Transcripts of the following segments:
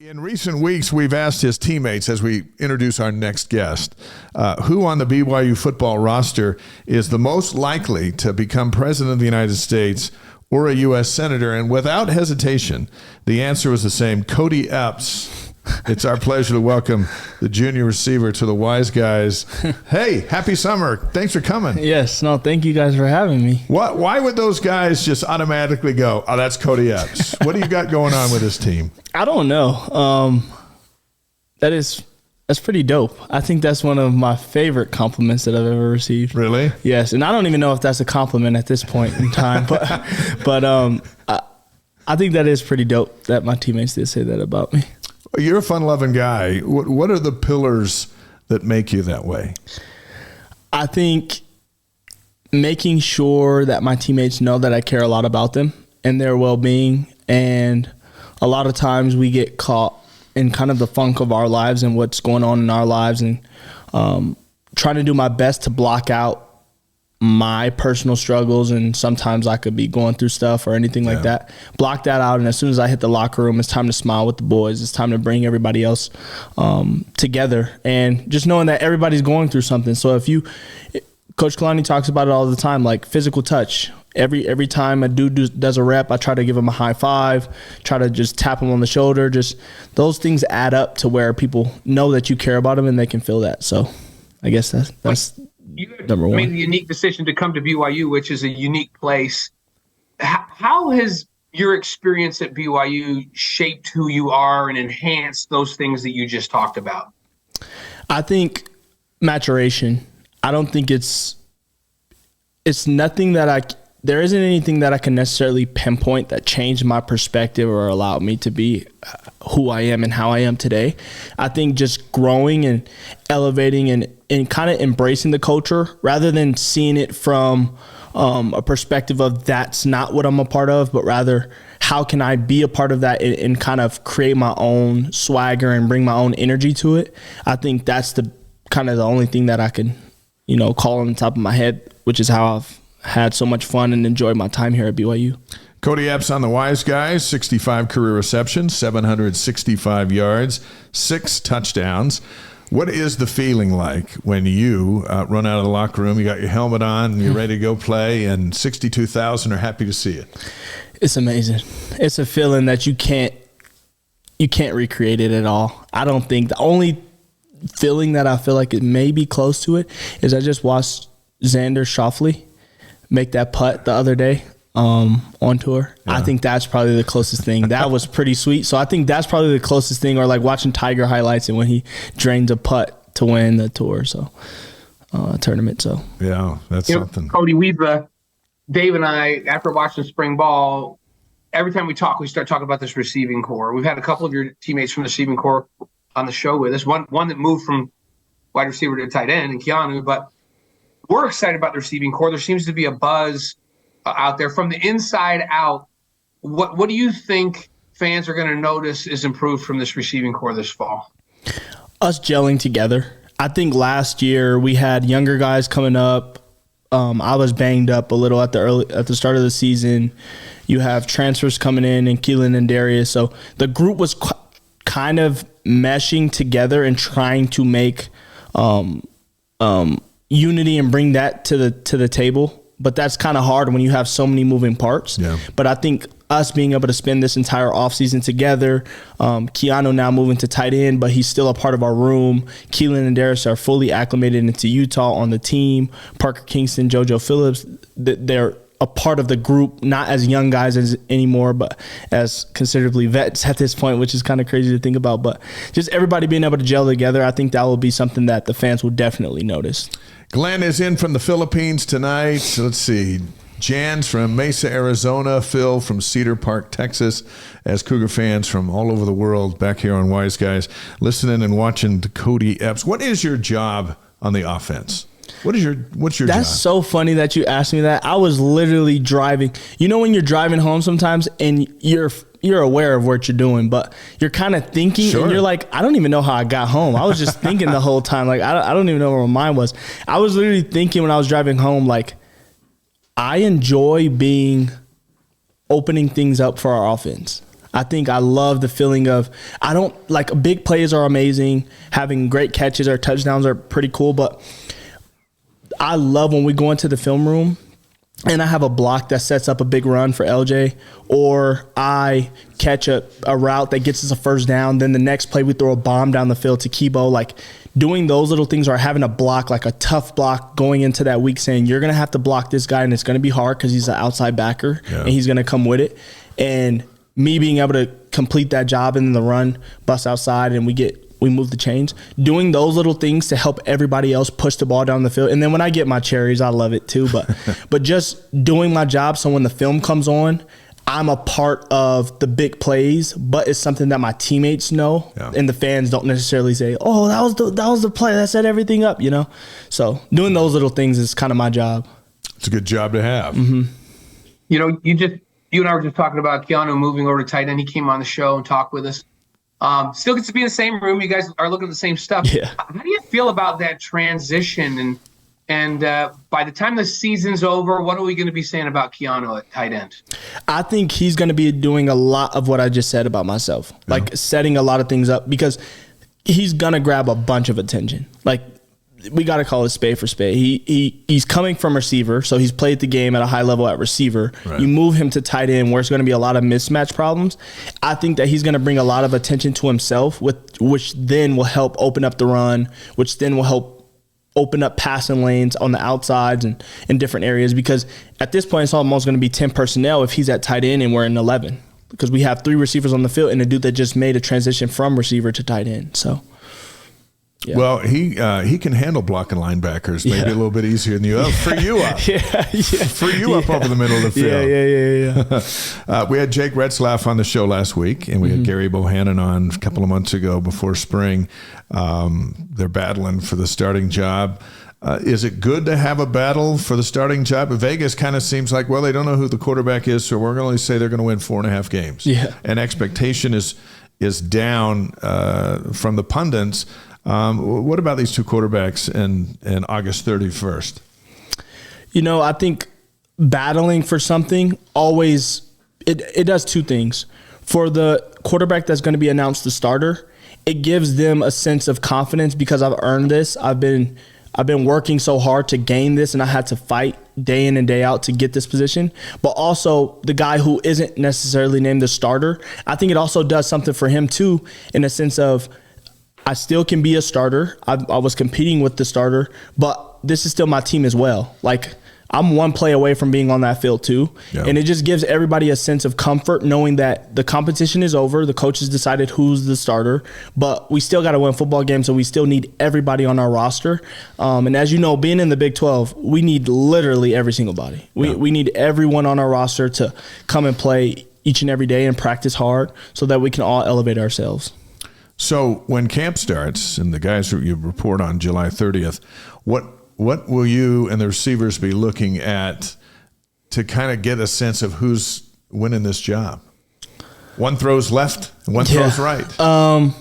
In recent weeks, we've asked his teammates as we introduce our next guest, who on the BYU football roster is the most likely to become president of the United States or a U.S. senator. And without hesitation, the answer was the same: Kody Epps. It's our pleasure to welcome the junior receiver to the Wise Guys. Hey, happy summer. Thanks for coming. Yes. No, thank you guys for having me. Why would those guys just automatically go, oh, that's Kody Epps? What do you got going on with this team? I don't know. That's pretty dope. I think that's one of my favorite compliments that I've ever received. Really? Yes. And I don't even know if that's a compliment at this point in time, but I think that is pretty dope that my teammates did say that about me. You're a fun-loving guy. What are the pillars that make you that way? I think making sure that my teammates know that I care a lot about them and their well-being. And a lot of times we get caught in kind of the funk of our lives and what's going on in our lives, and trying to do my best to block out my personal struggles, and sometimes I could be going through stuff or anything like that. Block that out, and as soon as I hit the locker room, it's time to smile with the boys. It's time to bring everybody else together, and just knowing that everybody's going through something. So Coach Kalani talks about it all the time, like physical touch. Every time a dude does a rep, I try to give him a high five, try to just tap him on the shoulder. Just those things add up to where people know that you care about them and they can feel that. So I guess that's number one. You made the unique decision to come to BYU, which is a unique place. How has your experience at BYU shaped who you are and enhanced those things that you just talked about? I think maturation. I don't think it's nothing that there isn't anything that I can necessarily pinpoint that changed my perspective or allowed me to be who I am and how I am today. I think just growing and elevating and kind of embracing the culture rather than seeing it from a perspective of that's not what I'm a part of, but rather how can I be a part of that and kind of create my own swagger and bring my own energy to it. I think that's the kind of the only thing that I can, call on the top of my head, which is how I've had so much fun and enjoyed my time here at BYU. Kody Epps on the Wise Guys, 65 career receptions, 765 yards, 6 touchdowns. What is the feeling like when you run out of the locker room, you got your helmet on, and you're ready to go play, and 62,000 are happy to see it? It's amazing. It's a feeling that you can't recreate it at all. I don't think the only feeling that I feel like it may be close to it is I just watched Xander Schauffele make that putt the other day on tour. Yeah. I think that's probably the closest thing. That was pretty sweet. So I think that's probably the closest thing, or like watching Tiger highlights and when he drains a putt to win the tour, tournament. So yeah, that's something. Kody, Dave and I, after watching spring ball, every time we talk, we start talking about this receiving core. We've had a couple of your teammates from the receiving core on the show with us. One that moved from wide receiver to tight end, and Keanu, but we're excited about the receiving core. There seems to be a buzz out there from the inside out. What do you think fans are going to notice is improved from this receiving core this fall? Us gelling together. I think last year we had younger guys coming up. I was banged up a little at the start of the season. You have transfers coming in, and Keelan and Darius. So the group was kind of meshing together and trying to make unity and bring that to the table. But that's kind of hard when you have so many moving parts. Yeah. But I think us being able to spend this entire offseason together, Keanu now moving to tight end, but he's still a part of our room. Keelan and Darius are fully acclimated into Utah on the team. Parker Kingston, JoJo Phillips, they're a part of the group, not as young guys anymore, but as considerably vets at this point, which is kind of crazy to think about. But just everybody being able to gel together, I think that will be something that the fans will definitely notice. Glenn is in from the Philippines tonight. So let's see. Jan's from Mesa, Arizona. Phil from Cedar Park, Texas. As Cougar fans from all over the world back here on Wise Guys, listening and watching to Kody Epps. What is your job on the offense? What's your job? That's so funny that you asked me that. I was literally driving. You know when you're driving home sometimes and you're aware of what you're doing, but you're kind of thinking, and you're like, I don't even know how I got home. I was just thinking the whole time. Like, I don't even know where my mind was. I was literally thinking when I was driving home, like, I enjoy opening things up for our offense. I think I love the feeling of, I don't like, big plays are amazing. Having great catches or touchdowns are pretty cool, but I love when we go into the film room and I have a block that sets up a big run for LJ, or I catch a route that gets us a first down. Then the next play we throw a bomb down the field to Kibo. Like, doing those little things, or having a block, like a tough block going into that week, saying you're going to have to block this guy and it's going to be hard because he's an outside backer and he's going to come with it. And me being able to complete that job and then the run, bust outside, and we move the chains. Doing those little things to help everybody else push the ball down the field. And then when I get my cherries, I love it too. But just doing my job so when the film comes on, I'm a part of the big plays, but it's something that my teammates know, and the fans don't necessarily say, "Oh, that was the play that set everything up," you know. So doing those little things is kind of my job. It's a good job to have. Mm-hmm. You know, you and I were just talking about Keanu moving over to tight end. He came on the show and talked with us. Still gets to be in the same room. You guys are looking at the same stuff. Yeah. How do you feel about that transition? And by the time the season's over, what are we going to be saying about Keanu at tight end? I think he's going to be doing a lot of what I just said about myself, like setting a lot of things up, because he's going to grab a bunch of attention. Like, we got to call it spade for spade. He's coming from receiver, so he's played the game at a high level at receiver. Right. You move him to tight end, where it's going to be a lot of mismatch problems. I think that he's going to bring a lot of attention to himself, which then will help open up the run, which then will help open up passing lanes on the outsides and in different areas, because at this point it's almost going to be 10 personnel if he's at tight end and we're in 11, because we have 3 receivers on the field and a dude that just made a transition from receiver to tight end. So yeah. Well, he can handle blocking linebackers maybe a little bit easier than you. Free you up. Free you up over the middle of the field. Yeah. We had Jake Retzlaff on the show last week, and we had Gary Bohannon on a couple of months ago before spring. They're battling for the starting job. Is it good to have a battle for the starting job? Vegas kind of seems like, well, they don't know who the quarterback is, so we're going to only say they're going to win 4.5 games. Yeah. And expectation is down from the pundits. What about these two quarterbacks in August 31st? You know, I think battling for something always it does two things. For the quarterback that's going to be announced the starter, it gives them a sense of confidence, because I've earned this. I've been working so hard to gain this, and I had to fight day in and day out to get this position. But also the guy who isn't necessarily named the starter, I think it also does something for him too, in a sense of, I still can be a starter. I was competing with the starter, but this is still my team as well. Like, I'm one play away from being on that field too. Yeah. And it just gives everybody a sense of comfort knowing that the competition is over. The coaches decided who's the starter, but we still got to win football games, so we still need everybody on our roster. And as you know, being in the Big 12, we need literally every single body. We need everyone on our roster to come and play each and every day and practice hard so that we can all elevate ourselves. So when camp starts, and the guys you report on July 30th, what will you and the receivers be looking at to kind of get a sense of who's winning this job? One throws left, and one throws right. I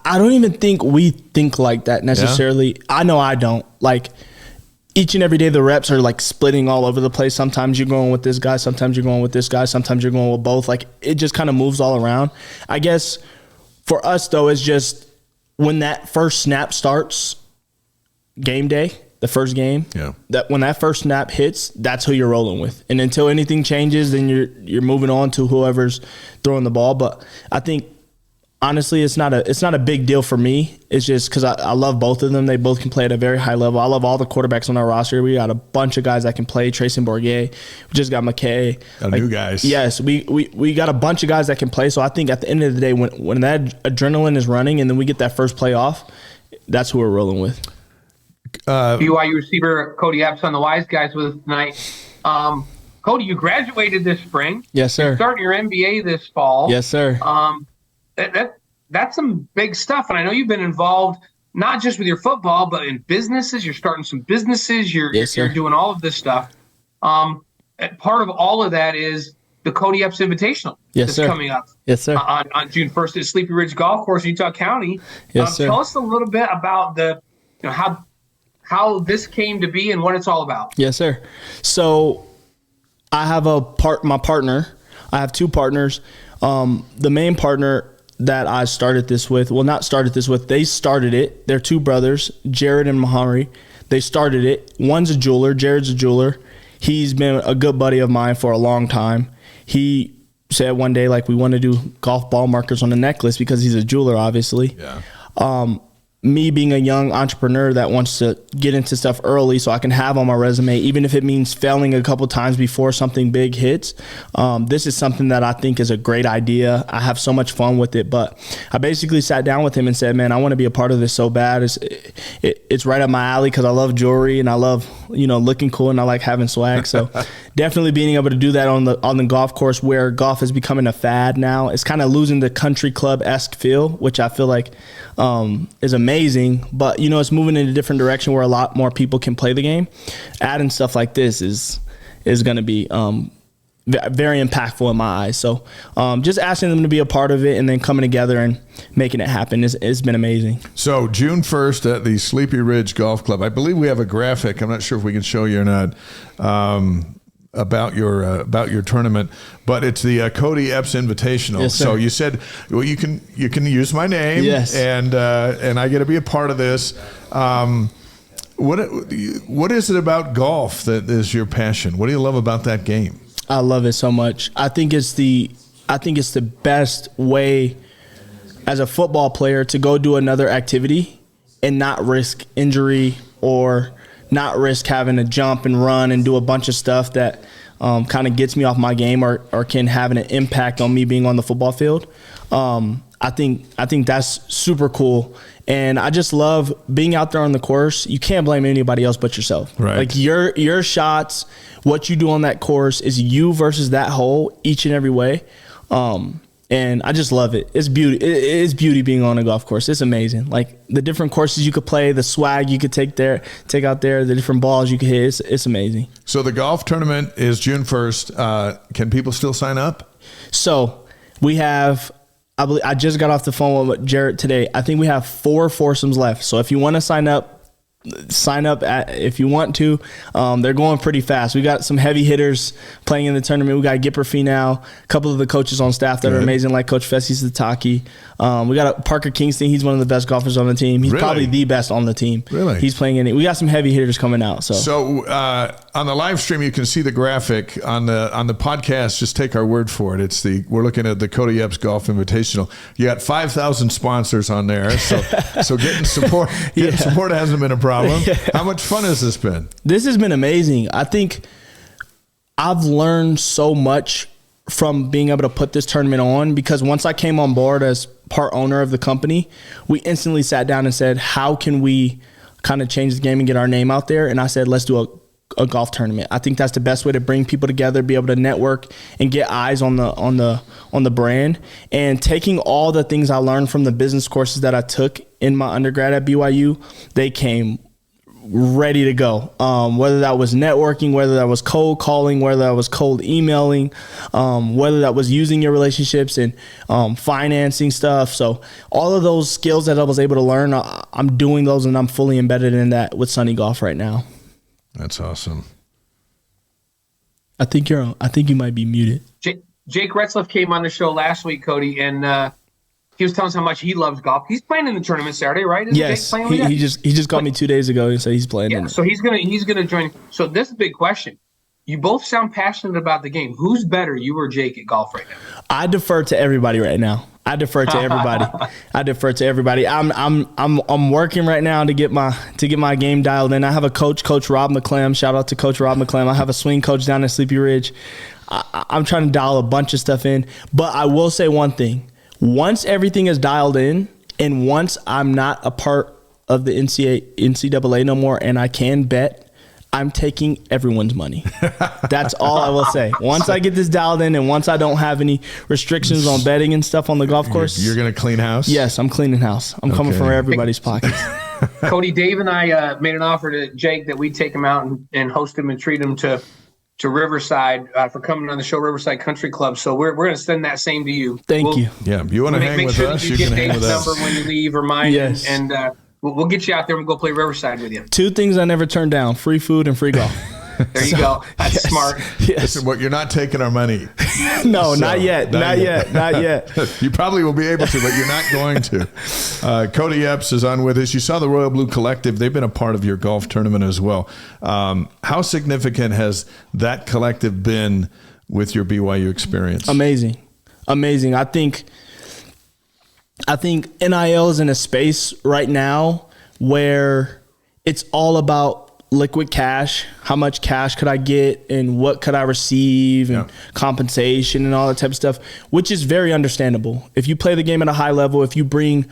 don't even think we think like that necessarily. Yeah? I know I don't. Like, each and every day the reps are like splitting all over the place. Sometimes you're going with this guy, sometimes you're going with this guy, sometimes you're going with both. Like, it just kind of moves all around. I guess for us, though, it's just when that first snap starts, game day, the first game, that when that first snap hits, that's who you're rolling with. And until anything changes, then you're moving on to whoever's throwing the ball. But I think, honestly, it's not a big deal for me. It's just because I love both of them. They both can play at a very high level. I love all the quarterbacks on our roster. We got a bunch of guys that can play. Trayson Bourguet. We just got McKay. New guys. Yes, we got a bunch of guys that can play. So I think at the end of the day, when that adrenaline is running and then we get that first play off, that's who we're rolling with. BYU receiver Kody Epps on the Wise Guys with us tonight. Kody, you graduated this spring. Yes, sir. You're starting your MBA this fall. Yes, sir. That's some big stuff. And I know you've been involved not just with your football, but in businesses. You're starting some businesses. You're doing all of this stuff. Part of all of that is the Kody Epps Invitational that's coming up. Yes, sir. On June 1st at Sleepy Ridge Golf Course in Utah County. Yes, sir. Tell us a little bit about how this came to be and what it's all about. Yes, sir. So I have my partner. I have two partners. The main partner that I started this with, well, not started this with, they started it. They're two brothers, Jared and Mahari. They started it. One's a jeweler. Jared's a jeweler. He's been a good buddy of mine for a long time. He said one day, like, we want to do golf ball markers on the necklace because he's a jeweler, obviously. Yeah. Me being a young entrepreneur that wants to get into stuff early so I can have on my resume, even if it means failing a couple times before something big hits. This is something that I think is a great idea. I have so much fun with it, but I basically sat down with him and said, man, I want to be a part of this so bad. It's right up my alley because I love jewelry and I love, looking cool and I like having swag. So definitely being able to do that on the golf course where golf is becoming a fad now. It's kind of losing the country club-esque feel, which I feel like is amazing, but it's moving in a different direction where a lot more people can play the game. Adding stuff like this is going to be very impactful in my eyes. So just asking them to be a part of it and then coming together and making it happen it's been amazing. So June 1st at the Sleepy Ridge Golf Club. I believe we have a graphic. I'm not sure if we can show you or not. About your tournament, but it's the Kody Epps Invitational. Yes, sir. So you said, well, you can use my name, yes, and I get to be a part of this. What is it about golf that is your passion? What do you love about that game? I love it so much. I think it's the best way as a football player to go do another activity and not risk injury or not risk having to jump and run and do a bunch of stuff that kind of gets me off my game or can have an impact on me being on the football field. I think that's super cool. And I just love being out there on the course. You can't blame anybody else but yourself. Right. Like your shots, what you do on that course is you versus that hole each and every way. And I just love it. It's beauty. It is beauty being on a golf course. It's amazing. Like the different courses you could play, the swag you could take out there, the different balls you could hit. It's amazing. So the golf tournament is June 1st. Can people still sign up? So we have, I just got off the phone with Jarrett today. I think we have 4 foursomes left. So if you want to sign up if you want to. They're going pretty fast. We got some heavy hitters playing in the tournament. We got Gipper Finau, a couple of the coaches on staff that are amazing, like Coach Fessy Sataki. We got Parker Kingston. He's one of the best golfers on the team. He's probably the best on the team. Really? He's playing in it. We got some heavy hitters coming out. So on the live stream, you can see the graphic. On the podcast, just take our word for it. We're looking at the Kody Epps Golf Invitational. You got 5,000 sponsors on there. So getting support hasn't been a problem. How much fun has this been? This has been amazing. I think I've learned so much from being able to put this tournament on, because once I came on board as part owner of the company, we instantly sat down and said, how can we kind of change the game and get our name out there? And I said, let's do a golf tournament. I think that's the best way to bring people together, be able to network and get eyes on the brand. And taking all the things I learned from the business courses that I took in my undergrad at BYU, they came ready to go. Whether that was networking, whether that was cold calling, whether that was cold emailing, whether that was using your relationships and financing stuff. So all of those skills that I was able to learn, I'm doing those, and I'm fully embedded in that with Sunny Golf right now. That's awesome. I think you might be muted. Jake Retzlaff came on the show last week, Kody, and he was telling us how much he loves golf. He's playing in the tournament Saturday, right? Yes, he just called me 2 days ago and said he's playing in it. So he's gonna join. So this is a big question. You both sound passionate about the game. Who's better, you or Jake, at golf right now? I defer to everybody right now. I defer to everybody. I'm working right now to get my game dialed in. I have a coach, Coach Rob McClem. Shout out to Coach Rob McClem. I have a swing coach down at Sleepy Ridge. I'm trying to dial a bunch of stuff in. But I will say one thing. Once everything is dialed in, and once I'm not a part of the NCAA no more and I can bet, I'm taking everyone's money. That's all I will say. Once I get this dialed in and once I don't have any restrictions on betting and stuff on the golf course. You're going to clean house? Yes, I'm cleaning house. I'm coming from everybody's pockets. Kody, Dave and I made an offer to Jake that we'd take him out and host him and treat him to Riverside for coming on the show, Riverside Country Club. So we're going to send that same to you. Thank you. Yeah, you want to hang with us, you can hang with us. Number when you leave or mine. Yes. And we'll get you out there and we'll go play Riverside with you. 2 things I never turned down: free food and free golf. There you go. That's smart. Yes. Listen, you're not taking our money. No, not yet. Not yet. You probably will be able to, but you're not going to. Kody Epps is on with us. You saw the Royal Blue Collective. They've been a part of your golf tournament as well. How significant has that collective been with your BYU experience? Amazing. I think NIL is in a space right now where it's all about liquid cash. How much cash could I get and what could I receive and compensation and all that type of stuff, which is very understandable. If you play the game at a high level, if you bring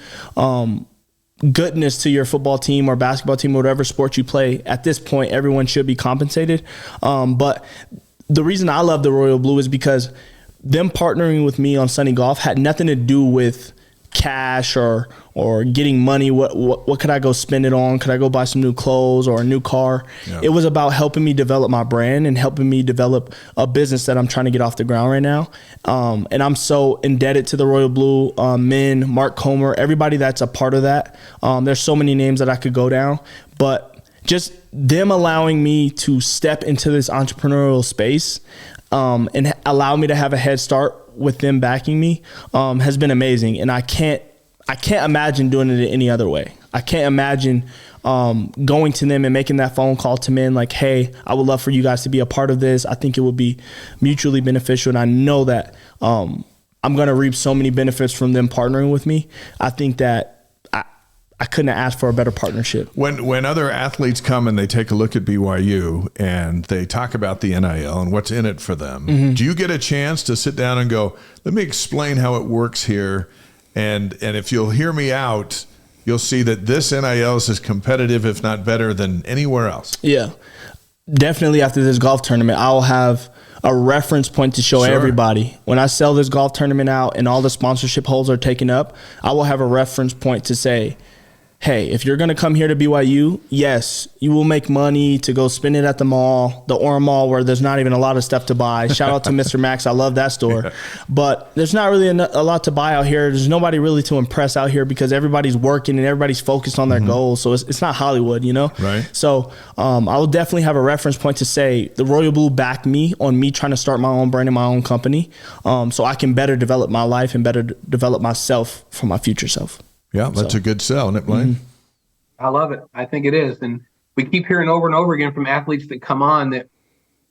goodness to your football team or basketball team or whatever sport you play, at this point, everyone should be compensated. But the reason I love the Royal Blue is because them partnering with me on Sunny Golf had nothing to do with cash or getting money. What could I go spend it on? Could I go buy some new clothes or a new car? Yeah. It was about helping me develop my brand and helping me develop a business that I'm trying to get off the ground right now. And I'm so indebted to the Royal Blue men, Mark Comer, everybody that's a part of that. There's so many names that I could go down, but just them allowing me to step into this entrepreneurial space and allow me to have a head start with them backing me has been amazing. And I can't imagine doing it any other way. I can't imagine going to them and making that phone call to men like, hey, I would love for you guys to be a part of this. I think it would be mutually beneficial. And I know that I'm going to reap so many benefits from them partnering with me. I think that I couldn't have asked for a better partnership. When other athletes come and they take a look at BYU and they talk about the NIL and what's in it for them, do you get a chance to sit down and go, let me explain how it works here? And if you'll hear me out, you'll see that this NIL is as competitive, if not better, than anywhere else. Yeah, definitely after this golf tournament, I'll have a reference point to show everybody. When I sell this golf tournament out and all the sponsorship holes are taken up, I will have a reference point to say, hey, if you're going to come here to BYU, yes, you will make money to go spend it at the mall, the Orem Mall, where there's not even a lot of stuff to buy. Shout out to Mr. Max. I love that store. Yeah. But there's not really a lot to buy out here. There's nobody really to impress out here because everybody's working and everybody's focused on their goals. So it's not Hollywood, you know? Right. So I will definitely have a reference point to say the Royal Blue backed me on me trying to start my own brand and my own company so I can better develop my life and better develop myself for my future self. Yeah, that's a good sell, isn't it, Blaine? I love it. I think it is. And we keep hearing over and over again from athletes that come on that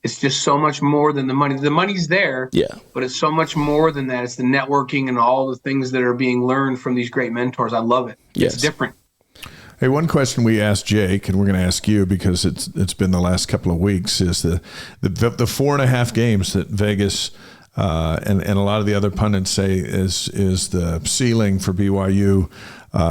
it's just so much more than the money. The money's there, but it's so much more than that. It's the networking and all the things that are being learned from these great mentors. I love it. Yes. It's different. Hey, one question we asked Jake, and we're going to ask you because it's been the last couple of weeks, is the 4.5 games that Vegas and a lot of the other pundits say is the ceiling for BYU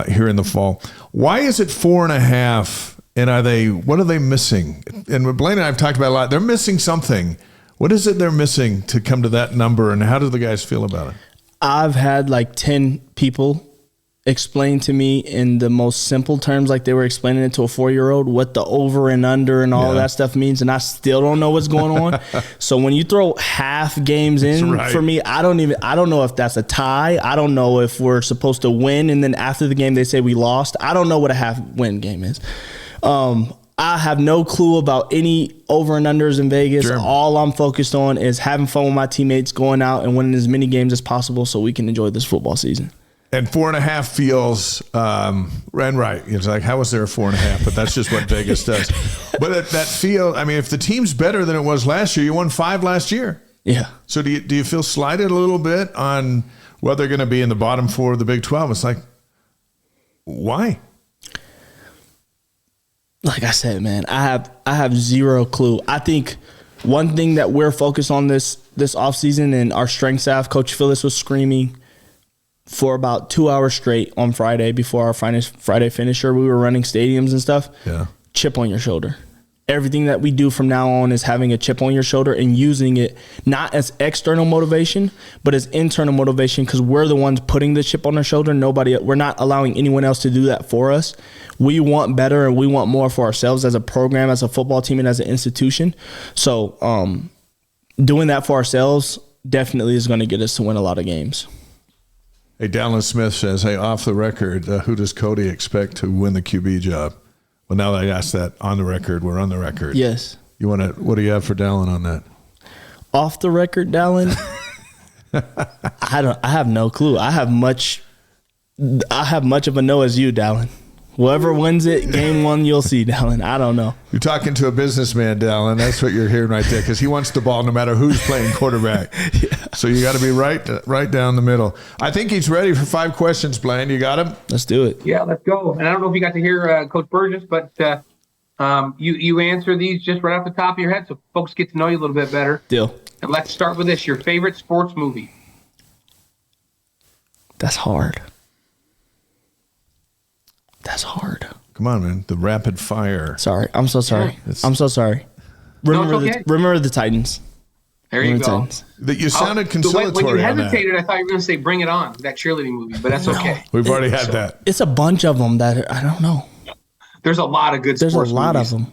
here in the fall. Why is it 4.5? And what are they missing? And Blaine and I have talked about it a lot. They're missing something. What is it they're missing to come to that number? And how do the guys feel about it? I've had like 10 people explain to me in the most simple terms, like they were explaining it to a 4-year-old, what the over and under and all that stuff means, and I still don't know what's going on. So when you throw half games in for me, I don't know if that's a tie. I don't know if we're supposed to win, and then after the game they say we lost. I don't know what a half-win game is. I have no clue about any over and unders in Vegas. Sure. All I'm focused on is having fun with my teammates, going out and winning as many games as possible so we can enjoy this football season. And 4.5 feels, and right. It's like, how was there a 4.5? But that's just what Vegas does. But that feel, I mean, if the team's better than it was last year, you won 5 last year. Yeah. So do you feel slighted a little bit on whether they're going to be in the bottom 4 of the Big 12? It's like, why? Like I said, man, I have zero clue. I think one thing that we're focused on this offseason, and our strength staff, Coach Phyllis was screaming for about 2 hours straight on Friday before our Friday finisher. We were running stadiums and stuff. Yeah. Chip on your shoulder. Everything that we do from now on is having a chip on your shoulder and using it not as external motivation, but as internal motivation, because we're the ones putting the chip on our shoulder. We're not allowing anyone else to do that for us. We want better and we want more for ourselves as a program, as a football team, and as an institution. So doing that for ourselves definitely is going to get us to win a lot of games. Hey, Dallas Smith says, hey, off the record, who does Kody expect to win the QB job? Well, now that I asked that on the record, we're on the record. Yes. What do you have for Dallin on that? Off the record, Dallin. I have no clue. I have much of a no as you, Dallin. Whoever wins it, game one, you'll see, Dallin. I don't know. You're talking to a businessman, Dallin. That's what you're hearing right there, because he wants the ball no matter who's playing quarterback. Yeah. So you got to be right down the middle. I think he's ready for 5 questions, Blaine. You got him? Let's do it. Yeah, let's go. And I don't know if you got to hear Coach Burgess, but you answer these just right off the top of your head so folks get to know you a little bit better. Deal. And let's start with this. Your favorite sports movie? That's hard. Come on, man. The rapid fire. Sorry. I'm so sorry. I'm so sorry. Remember the Titans. There you go. That you sounded conciliatory. When you hesitated, I thought you were going to say Bring It On, that cheerleading movie, but that's okay. We've already had that. It's a bunch of them that I don't know. There's a lot of good sports movies. There's a lot of them.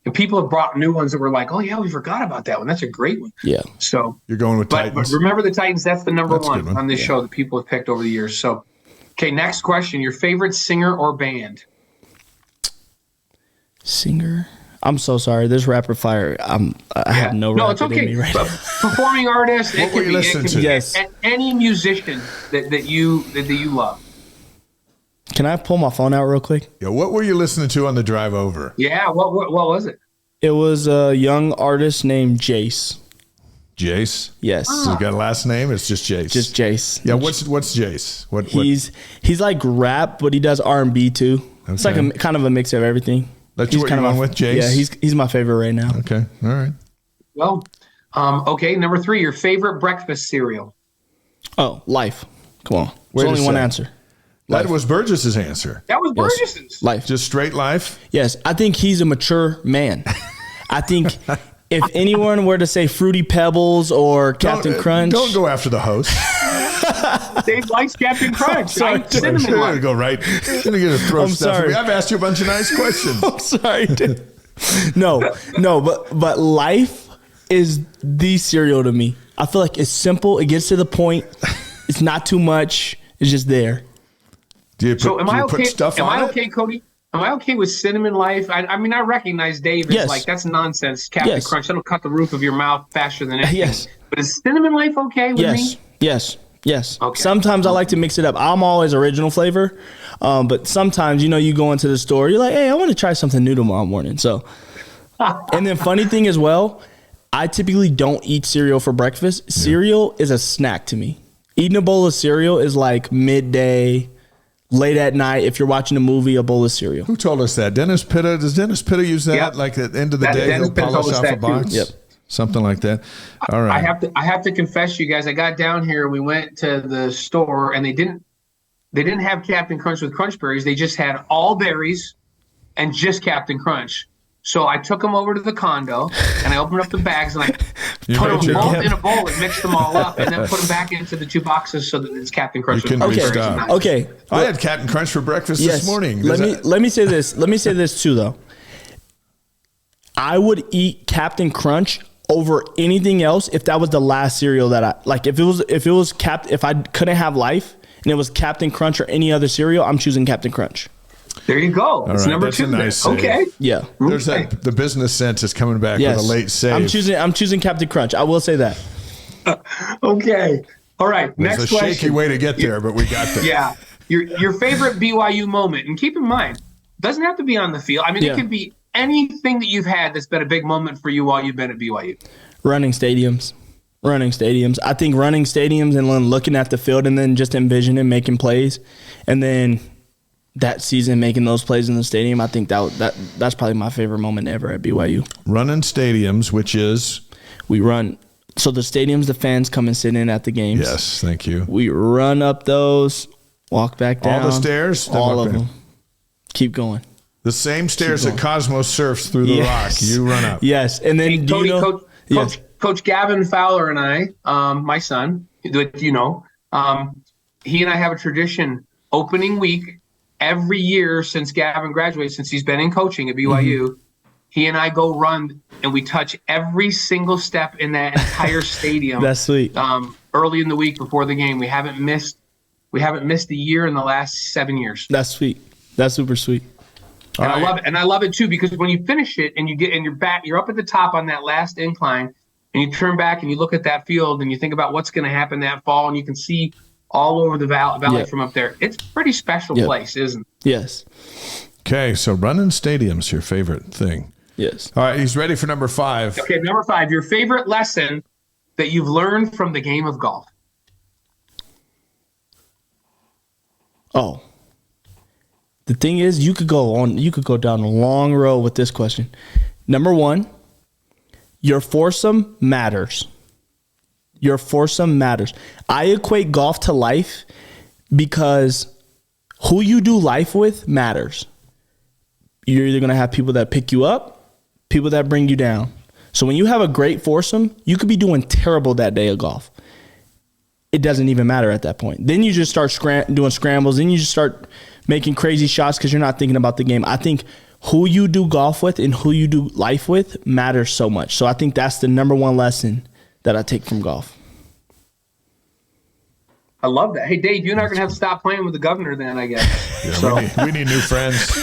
And people have brought new ones that were like, oh, yeah, we forgot about that one. That's a great one. Yeah. So you're going with Titans. But remember the Titans, that's the number one on this show that people have picked over the years. So, okay, next question. Your favorite singer or band? Singer? I'm so sorry. There's rapid fire. I have no rapid it's okay. in me right now. Performing artist. What were you listening to? Yes. Any musician that you love. Can I pull my phone out real quick? Yeah. What were you listening to on the drive over? Yeah. What was it? It was a young artist named Jace. Jace? Yes. He's got a last name? It's just Jace. Just Jace. Yeah. What's Jace? What? He's like rap, but he does R&B too. Okay. It's like a kind of a mix of everything. That's what you're going with, Jace? Yeah, he's my favorite right now. Okay. All right. Well, okay. Number 3, your favorite breakfast cereal? Oh, Life. Come on. There's only one answer. That was Burgess's answer. That was Burgess's. Life. Just straight Life? Yes. I think he's a mature man. I think if anyone were to say Fruity Pebbles or Captain Crunch. Don't go after the host. Dave likes Captain Crunch. Sorry, cinnamon go right. I'm gonna get a throw stuff. Sorry. I've asked you a bunch of nice questions. I'm sorry. No, but Life is the cereal to me. I feel like it's simple. It gets to the point. It's not too much. It's just there. Am I okay, Kody? Am I okay with Cinnamon Life? I mean, I recognize Dave is like, that's nonsense. Captain Crunch, that'll cut the roof of your mouth faster than anything. Yes. But is Cinnamon Life okay with me? Yes. Okay. Sometimes I like to mix it up. I'm always original flavor. But sometimes, you go into the store, you're like, hey, I want to try something new tomorrow morning. So, and then funny thing as well, I typically don't eat cereal for breakfast. Yeah. Cereal is a snack to me. Eating a bowl of cereal is like midday, late at night. If you're watching a movie, a bowl of cereal. Who told us that? Dennis Pitta? Does Dennis Pitta use that? Yep. Like at the end of the day, he'll polish off a box? Too. Yep. Something like that. All right. I have to confess to you guys, I got down here, we went to the store, and they didn't have Captain Crunch with Crunch Berries. They just had all berries and just Captain Crunch. So I took them over to the condo, and I opened up the bags, and I put them both in a bowl and mixed them all up, and then put them back into the 2 boxes so that it's Captain Crunch. Okay. I had Captain Crunch for breakfast this morning. Let me say this. Let me say this too, though. I would eat Captain Crunch over anything else if that was the last cereal that I like. If I couldn't have Life and it was Captain Crunch or any other cereal, I'm choosing Captain Crunch. There you go. It's number 2. Nice okay. Yeah. There's the business sense is coming back with a late save. I'm choosing Captain Crunch. I will say that. Okay. All right. There's next question. Shaky way to get there, but we got there. Yeah. Your favorite BYU moment, and keep in mind, it doesn't have to be on the field. I mean, it could be anything that you've had that's been a big moment for you while you've been at BYU. Running stadiums. I think running stadiums and then looking at the field and then just envisioning making plays, and then that season making those plays in the stadium. I think that's probably my favorite moment ever at BYU. Running stadiums, which is we run. So the stadiums, the fans come and sit in at the games. Yes, thank you. We run up those, walk back down. All the stairs? All of them. Keep going. The same stairs that Cosmos surfs through the rock. You run up. Yes. And then Coach Gavin Fowler and I, my son, he and I have a tradition opening week every year since Gavin graduated, since he's been in coaching at BYU. Mm-hmm. He and I go run and we touch every single step in that entire stadium. That's sweet. Early in the week before the game. We haven't missed a year in the last 7 years. That's sweet. That's super sweet. And I love it. And I love it too, because when you finish it and you're up at the top on that last incline, and you turn back and you look at that field and you think about what's going to happen that fall, and you can see all over the valley from up there. It's a pretty special place, isn't it? Yes. Okay, so running stadium's your favorite thing. Yes. All right, he's ready for number 5. Okay, number 5, your favorite lesson that you've learned from the game of golf. Oh. The thing is, you could go down a long road with this question. Number 1, your foursome matters. Your foursome matters. I equate golf to life because who you do life with matters. You're either going to have people that pick you up, people that bring you down. So when you have a great foursome, you could be doing terrible that day of golf. It doesn't even matter at that point. Then you just start doing scrambles. Then you just start making crazy shots because you're not thinking about the game. I think who you do golf with and who you do life with matters so much. So I think that's the number 1 lesson that I take from golf. I love that. Hey, Dave, you and I are going to have to stop playing with the governor then, I guess. Yeah, so. we need new friends.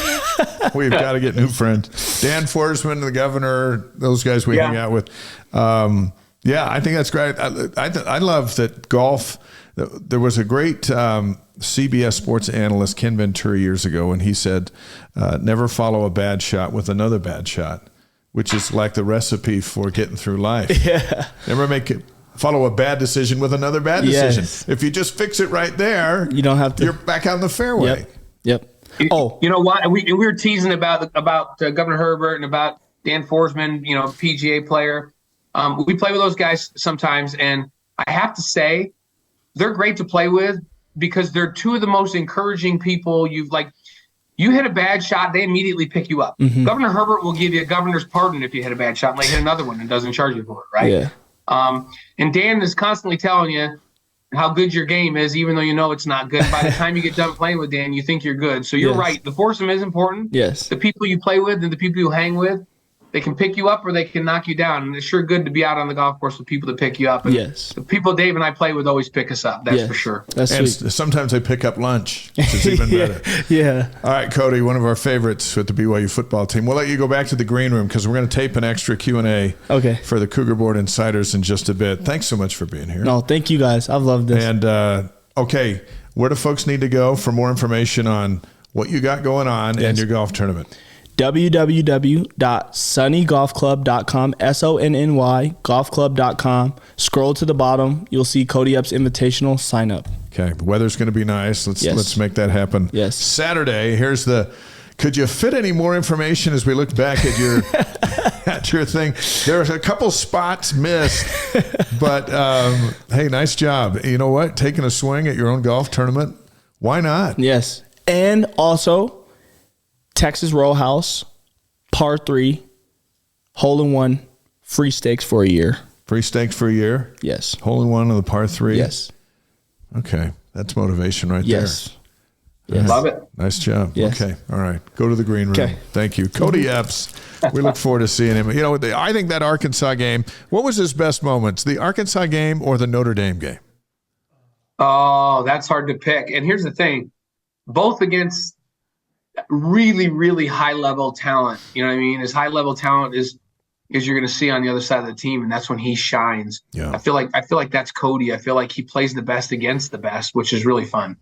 We've got to get new friends. Dan Forsman, the governor, those guys we hang out with. I think that's great. I love that golf. There was a great CBS sports analyst, Ken Venturi, years ago, and he said, never follow a bad shot with another bad shot, which is like the recipe for getting through life. Yeah. Never follow a bad decision with another bad decision. Yes. If you just fix it right there, you don't have to. You're back on the fairway. Yep. You know what? We were teasing about Governor Herbert and about Dan Forsman, PGA player. We play with those guys sometimes, and I have to say, they're great to play with because they're two of the most encouraging people. You hit a bad shot, they immediately pick you up. Mm-hmm. Governor Herbert will give you a governor's pardon if you hit a bad shot, and hit another one and doesn't charge you for it, right? Yeah. And Dan is constantly telling you how good your game is, even though you know it's not good. By the time you get done playing with Dan, you think you're good. So you're right. The foursome is important. Yes. The people you play with and the people you hang with, they can pick you up or they can knock you down. And it's sure good to be out on the golf course with people that pick you up. And the people Dave and I play with always pick us up. That's for sure. That's and sweet. Sometimes they pick up lunch, which is even better. Yeah. All right, Kody, one of our favorites with the BYU football team. We'll let you go back to the green room because we're going to tape an extra Q&A for the Cougar Board Insiders in just a bit. Thanks so much for being here. No, thank you guys. I've loved this. And, where do folks need to go for more information on what you got going on and your golf tournament? www.sonnygolfclub.com, SONNY golfclub.com. Scroll to the bottom. You'll see Kody Epps Invitational. Sign up. Okay. The weather's going to be nice. Let's make that happen. Yes. Saturday, could you fit any more information as we look back at your at your thing? There's a couple spots missed, but hey, nice job. You know what? Taking a swing at your own golf tournament. Why not? Yes. And also, Texas Row House, par 3, hole-in-1, free stakes for a year. Free stakes for a year? Yes. Hole-in-1 on the par 3? Yes. Okay. That's motivation right there. Yes. Love it. Nice job. Yes. Okay. All right. Go to the green room. Okay. Thank you. Kody Epps. We look forward to seeing him. I think that Arkansas game, what was his best moments? The Arkansas game or the Notre Dame game? Oh, that's hard to pick. And here's the thing. Both against really, really high-level talent. You know what I mean? As high-level talent as you're going to see on the other side of the team, and that's when he shines. Yeah. I feel like that's Kody. I feel like he plays the best against the best, which is really fun.